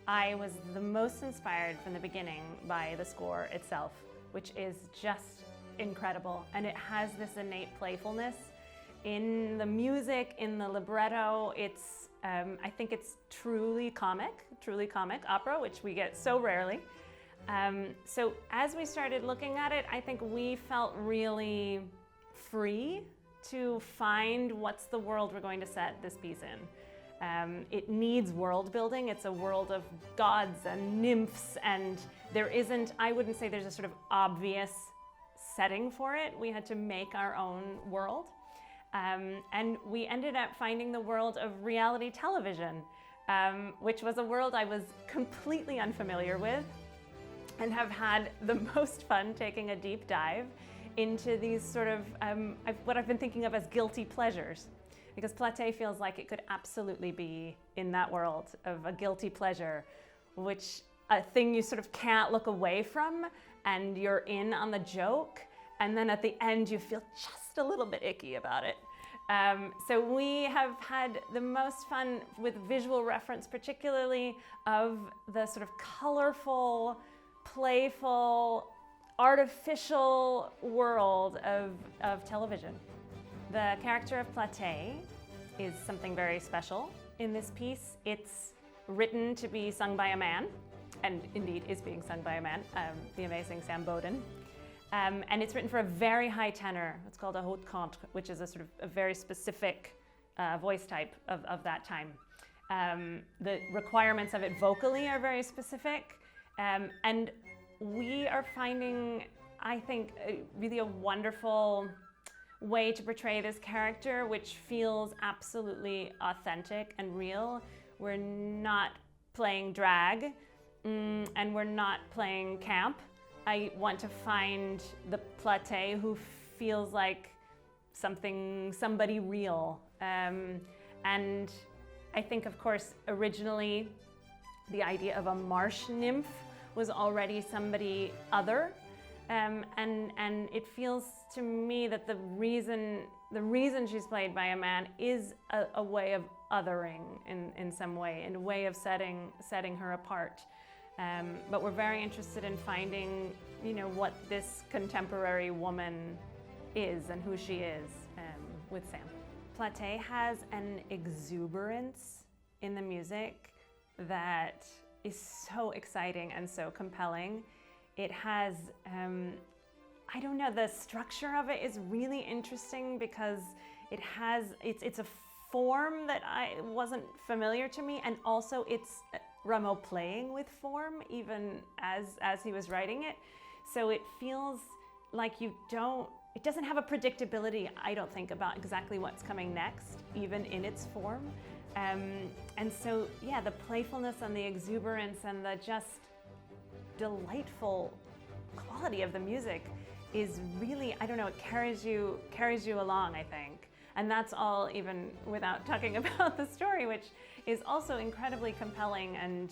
I was the most inspired from the beginning by the score itself, which is just incredible. And it has this innate playfulness in the music, in the libretto. I think it's truly comic opera, which we get so rarely. So as we started looking at it, I think we felt really free to find what's the world we're going to set this piece in. It needs world building. It's a world of gods and nymphs, and I wouldn't say there's a sort of obvious setting for it. We had to make our own world. And we ended up finding the world of reality television, which was a world I was completely unfamiliar with, and have had the most fun taking a deep dive into these sort of, what I've been thinking of as guilty pleasures. Because Platée feels like it could absolutely be in that world of a guilty pleasure, which a thing you sort of can't look away from, and you're in on the joke, and then at the end you feel just a little bit icky about it. So we have had the most fun with visual reference, particularly of the sort of colorful, playful, artificial world of television. The character of Platée is something very special in this piece. It's written to be sung by a man, and indeed is being sung by a man, the amazing Sam Bowden. And it's written for a very high tenor. It's called a haute contre, which is a sort of a very specific voice type of that time. The requirements of it vocally are very specific. And we are finding, I think, really a wonderful way to portray this character, which feels absolutely authentic and real. We're not playing drag, and we're not playing camp. I want to find the Platée who feels like somebody real. And I think, of course, originally the idea of a marsh nymph was already somebody other. And it feels to me that the reason she's played by a man is a way of othering in some way, in a way of setting her apart. But we're very interested in finding, what this contemporary woman is and who she is with Sam. Platée has an exuberance in the music that is so exciting and so compelling. It has, the structure of it is really interesting because it's a form that wasn't familiar to me, and also it's Rameau playing with form even as he was writing it. So it feels like it doesn't have a predictability, I don't think, about exactly what's coming next, even in its form. And so, the playfulness and the exuberance and the just delightful quality of the music is really, it carries you along, I think. And that's all even without talking about the story, which is also incredibly compelling and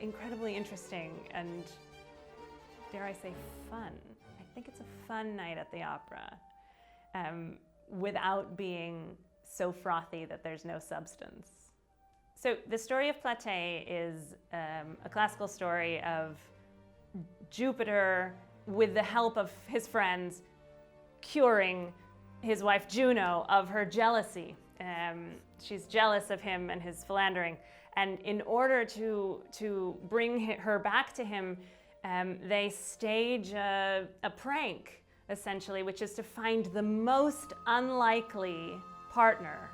incredibly interesting and, dare I say, fun. I think it's a fun night at the opera without being so frothy that there's no substance. So the story of Platée is a classical story of Jupiter, with the help of his friends, curing his wife Juno of her jealousy. She's jealous of him and his philandering. And in order to bring her back to him, they stage a prank, essentially, which is to find the most unlikely partner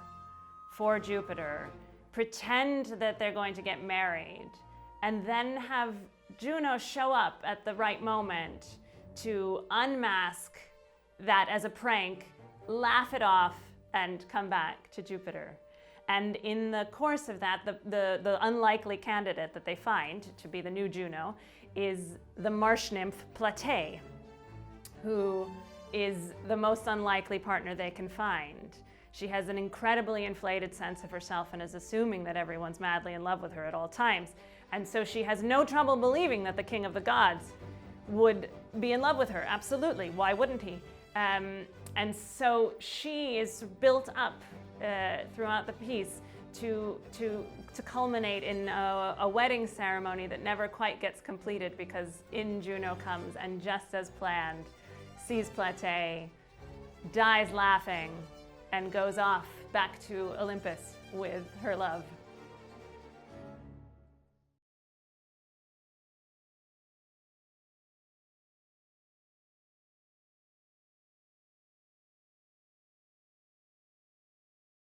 for Jupiter, pretend that they're going to get married, and then have Juno show up at the right moment to unmask that as a prank, laugh it off, and come back to Jupiter. And in the course of that, the unlikely candidate that they find to be the new Juno is the marsh nymph Platée, who is the most unlikely partner they can find. She has an incredibly inflated sense of herself and is assuming that everyone's madly in love with her at all times. And so she has no trouble believing that the king of the gods would be in love with her. Absolutely, why wouldn't he? And so she is built up throughout the piece to culminate in a wedding ceremony that never quite gets completed because in Juno comes and, just as planned, sees Platée, dies laughing, and goes off back to Olympus with her love.